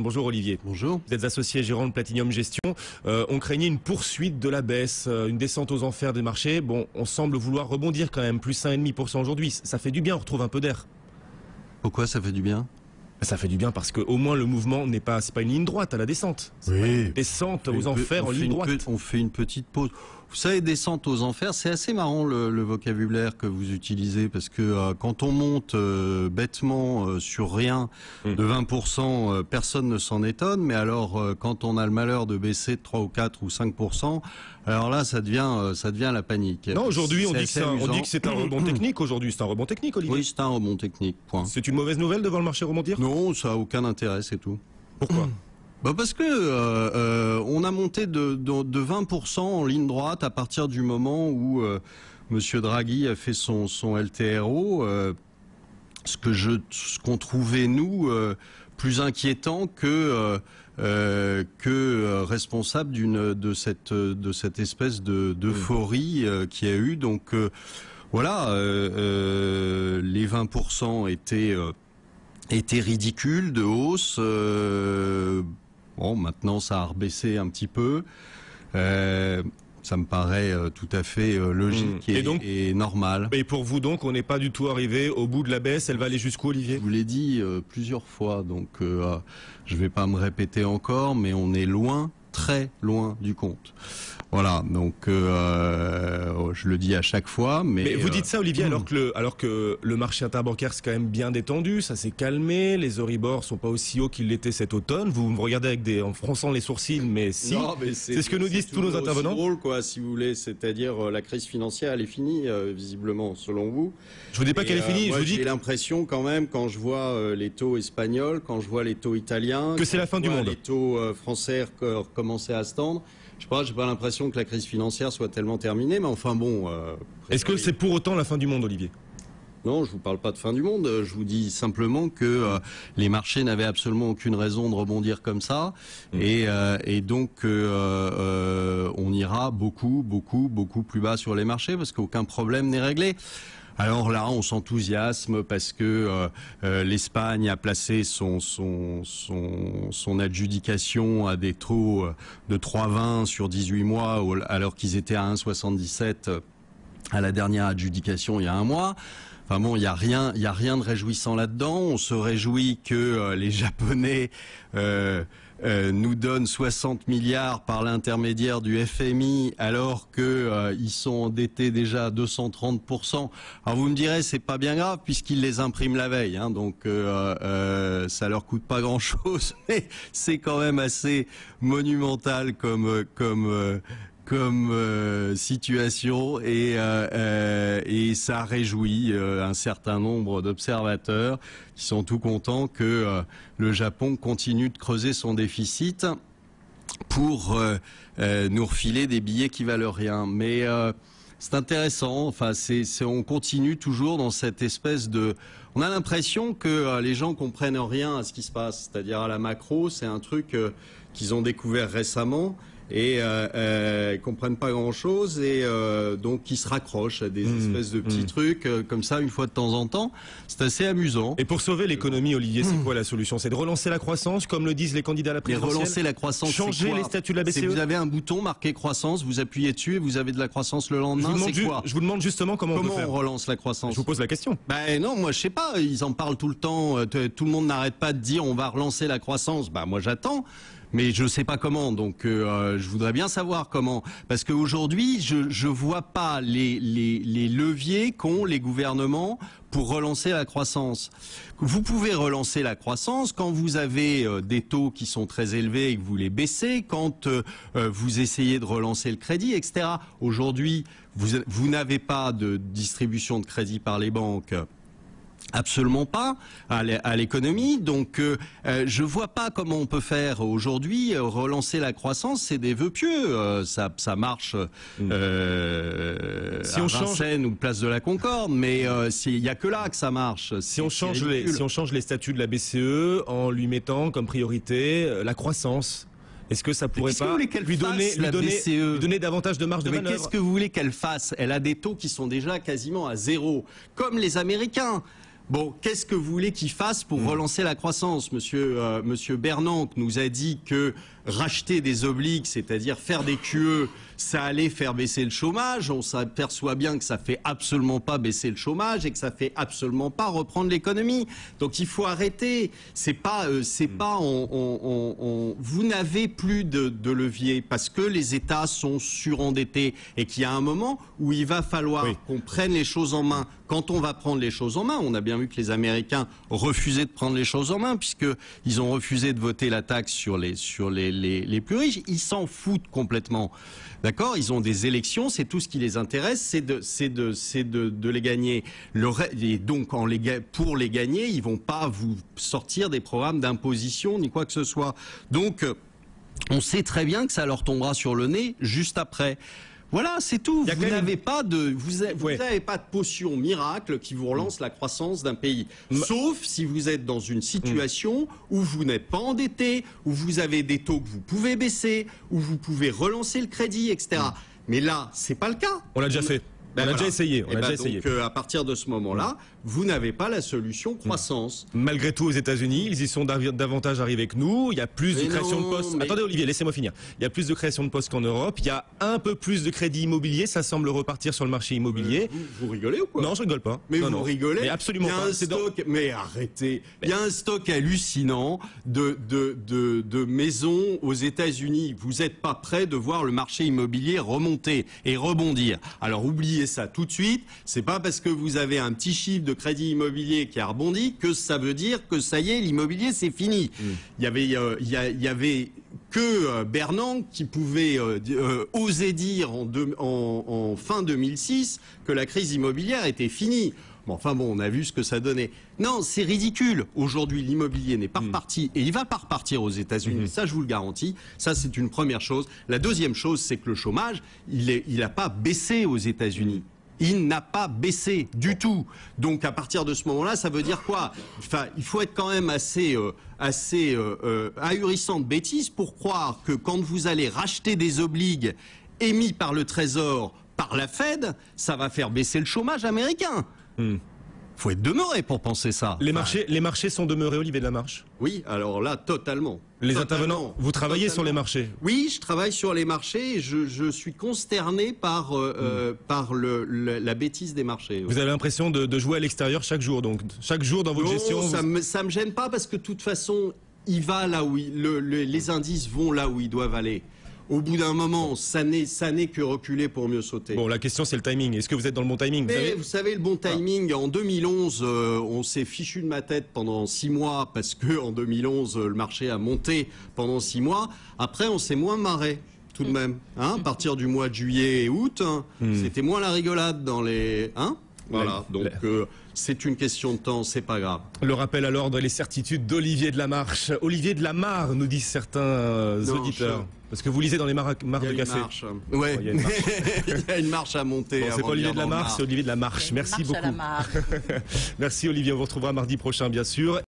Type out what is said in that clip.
Bonjour Olivier. Bonjour. Vous êtes associé gérant de Platinum Gestion. On craignait une poursuite de la baisse, une descente aux enfers des marchés. Bon, on semble vouloir rebondir quand même, plus 1,5% aujourd'hui. Ça fait du bien, on retrouve un peu d'air. Pourquoi ça fait du bien? Ça fait du bien parce qu'au moins le mouvement n'est pas, c'est pas une ligne droite à la descente. C'est pas une descente aux enfers en ligne droite. On fait une petite pause. Vous savez, descente aux enfers, c'est assez marrant le vocabulaire que vous utilisez parce que quand on monte bêtement sur rien de 20%, personne ne s'en étonne. Mais alors, quand on a le malheur de baisser de 3 ou 4 ou 5%, alors là, ça devient la panique. Non, aujourd'hui, on dit que c'est un rebond technique. Aujourd'hui, c'est un rebond technique, Olivier. Oui, c'est un rebond technique. Point. C'est une mauvaise nouvelle de voir le marché rebondir? Non, ça a aucun intérêt, c'est tout. Pourquoi? Bah parce que on a monté de 20% en ligne droite à partir du moment où Monsieur Draghi a fait son LTRO, ce qu'on trouvait nous plus inquiétant que responsable de cette espèce d'euphorie qui a eu. Donc voilà, les 20% étaient ridicules de hausse. Bon, maintenant, ça a rebaissé un petit peu. Ça me paraît tout à fait logique et normal. Et pour vous donc, on n'est pas du tout arrivé au bout de la baisse. Elle va aller jusqu'où, Olivier? Je vous l'ai dit plusieurs fois, donc je vais pas me répéter encore, mais on est loin, très loin du compte. Voilà, donc je le dis à chaque fois, mais vous dites ça, Olivier, alors que le marché interbancaire c'est quand même bien détendu, ça s'est calmé, les Euribor sont pas aussi hauts qu'ils l'étaient cet automne. Vous me regardez en fronçant les sourcils, mais si. C'est ce que nous disent tous nos intervenants. C'est drôle, quoi, si vous voulez, c'est-à-dire la crise financière, elle est finie, visiblement, selon vous. Je vous dis pas qu'elle est finie. Moi, je vous dis j'ai l'impression quand même, quand je vois les taux espagnols, quand je vois les taux italiens, que c'est la fin du monde. Les taux français recommencer à se tendre. Je sais pas, j'ai pas l'impression que la crise financière soit tellement terminée, mais enfin bon. Est-ce que c'est pour autant la fin du monde, Olivier? Non, je vous parle pas de fin du monde. Je vous dis simplement que les marchés n'avaient absolument aucune raison de rebondir comme ça, et donc on ira beaucoup plus bas sur les marchés parce qu'aucun problème n'est réglé. Alors là, on s'enthousiasme parce que l'Espagne a placé son adjudication à des taux de 3,20 sur 18 mois, alors qu'ils étaient à 1,77 à la dernière adjudication il y a un mois. Enfin bon, il y a rien de réjouissant là-dedans. On se réjouit que les Japonais nous donnent 60 milliards par l'intermédiaire du FMI, alors que ils sont endettés déjà à 230%. Alors vous me direz, c'est pas bien grave puisqu'ils les impriment la veille, hein, donc ça leur coûte pas grand-chose, mais c'est quand même assez monumental comme situation et ça réjouit un certain nombre d'observateurs qui sont tout contents que le Japon continue de creuser son déficit pour nous refiler des billets qui valent rien. Mais c'est intéressant. Enfin, on continue toujours dans cette espèce de. On a l'impression que les gens comprennent rien à ce qui se passe. C'est-à-dire à la macro, c'est un truc qu'ils ont découvert récemment. Et ils comprennent pas grand-chose et donc ils se raccrochent à des espèces de petits trucs comme ça une fois de temps en temps. C'est assez amusant. Et pour sauver l'économie, Olivier, c'est quoi la solution? C'est de relancer la croissance, comme le disent les candidats à la présidentielle. Mais relancer la croissance, changer les statuts de la BCE. Vous avez un bouton marqué croissance, vous appuyez dessus et vous avez de la croissance le lendemain. Je vous demande justement comment on peut faire. On relance la croissance. Je vous pose la question. Ben non, moi je sais pas. Ils en parlent tout le temps. Tout le monde n'arrête pas de dire on va relancer la croissance. Ben moi j'attends. Mais je sais pas comment, donc je voudrais bien savoir comment, parce qu'aujourd'hui je vois pas les leviers qu'ont les gouvernements pour relancer la croissance. Vous pouvez relancer la croissance quand vous avez des taux qui sont très élevés et que vous les baissez, quand vous essayez de relancer le crédit, etc. Aujourd'hui, vous n'avez pas de distribution de crédit par les banques. Absolument pas à l'économie, donc je vois pas comment on peut faire aujourd'hui relancer la croissance. C'est des vœux pieux, ça marche à Vincennes ou place de la Concorde, mais il y a que là que ça marche. Si on change les statuts de la BCE en lui mettant comme priorité la croissance. Est-ce que ça pourrait pas lui donner davantage de marge de manœuvre? Mais qu'est-ce que vous voulez qu'elle fasse? Elle a des taux qui sont déjà quasiment à zéro, comme les Américains. Bon, qu'est-ce que vous voulez qu'il fasse pour relancer la croissance? Monsieur Bernanke nous a dit que racheter des obliques, c'est-à-dire faire des QE, ça allait faire baisser le chômage. On s'aperçoit bien que ça fait absolument pas baisser le chômage et que ça fait absolument pas reprendre l'économie. Donc il faut arrêter. Vous n'avez plus de levier parce que les États sont surendettés et qu'il y a un moment où il va falloir qu'on prenne les choses en main. Quand on va prendre les choses en main, on a bien vu que les Américains refusaient de prendre les choses en main puisqu'ils ont refusé de voter la taxe sur les plus riches. Ils s'en foutent complètement. D'accord? Ils ont des élections, c'est tout ce qui les intéresse, c'est de les gagner. Et donc, pour les gagner, ils vont pas vous sortir des programmes d'imposition ni quoi que ce soit. Donc, on sait très bien que ça leur tombera sur le nez juste après. Voilà, c'est tout. Vous n'avez pas de potion miracle qui vous relance la croissance d'un pays. Sauf si vous êtes dans une situation où vous n'êtes pas endetté, où vous avez des taux que vous pouvez baisser, où vous pouvez relancer le crédit, etc. Mais là, c'est pas le cas. On l'a déjà fait. On a déjà essayé. Donc, à partir de ce moment-là, vous n'avez pas la solution croissance. Malgré tout, aux États-Unis, ils y sont davantage arrivés que nous. Il y a plus de création de postes. Attendez, Olivier, laissez-moi finir. Il y a plus de création de postes qu'en Europe. Il y a un peu plus de crédit immobilier. Ça semble repartir sur le marché immobilier. Vous rigolez ou quoi? Non, je rigole pas. Mais vous rigolez? Mais absolument pas. Mais arrêtez. Il y a un stock hallucinant de maisons aux États-Unis. Vous n'êtes pas prêt de voir le marché immobilier remonter et rebondir. Alors oubliez ça tout de suite. C'est pas parce que vous avez un petit chiffre de crédit immobilier qui a rebondi que ça veut dire que ça y est, l'immobilier c'est fini. Il y avait que Bernanke qui pouvait oser dire en fin 2006 que la crise immobilière était finie. Bon, enfin bon, on a vu ce que ça donnait. Non, c'est ridicule. Aujourd'hui, l'immobilier n'est pas reparti et il va pas repartir aux États-Unis. Ça, je vous le garantis. Ça, c'est une première chose. La deuxième chose, c'est que le chômage, il n'a pas baissé aux États-Unis. Il n'a pas baissé du tout. Donc à partir de ce moment-là, ça veut dire quoi? Enfin, il faut être quand même assez ahurissant de bêtises pour croire que quand vous allez racheter des obligues émis par le Trésor, par la Fed, ça va faire baisser le chômage américain. Faut être demeuré pour penser ça. Les marchés sont demeurés, Olivier de la Marche? Oui, alors là, totalement. Les intervenants, vous travaillez sur les marchés? Oui, je travaille sur les marchés et je suis consterné par la bêtise des marchés. Vous avez l'impression de jouer à l'extérieur chaque jour, donc chaque jour dans votre gestion? Ça me gêne pas parce que de toute façon, il va là où les indices vont là où ils doivent aller. Au bout d'un moment, ça n'est que reculer pour mieux sauter. Bon, la question c'est le timing. Est-ce que vous êtes dans le bon timing? Vous savez, le bon timing, en 2011, on s'est fichu de ma tête pendant 6 mois parce que en 2011, le marché a monté pendant 6 mois. Après, on s'est moins marré. Tout de même, à partir du mois de juillet et août, c'était moins la rigolade dans les... Voilà, donc c'est une question de temps, c'est pas grave. Le rappel à l'ordre et les certitudes d'Olivier de la Marche. Olivier de la Mare, nous disent certains auditeurs. Parce que vous lisez dans les mares de café. Ouais. Il y a une marche. Il y a une marche à monter. Bon, c'est pas Olivier de la Marche, c'est Olivier de la Marche. Merci beaucoup. Merci Olivier, on vous retrouvera mardi prochain bien sûr.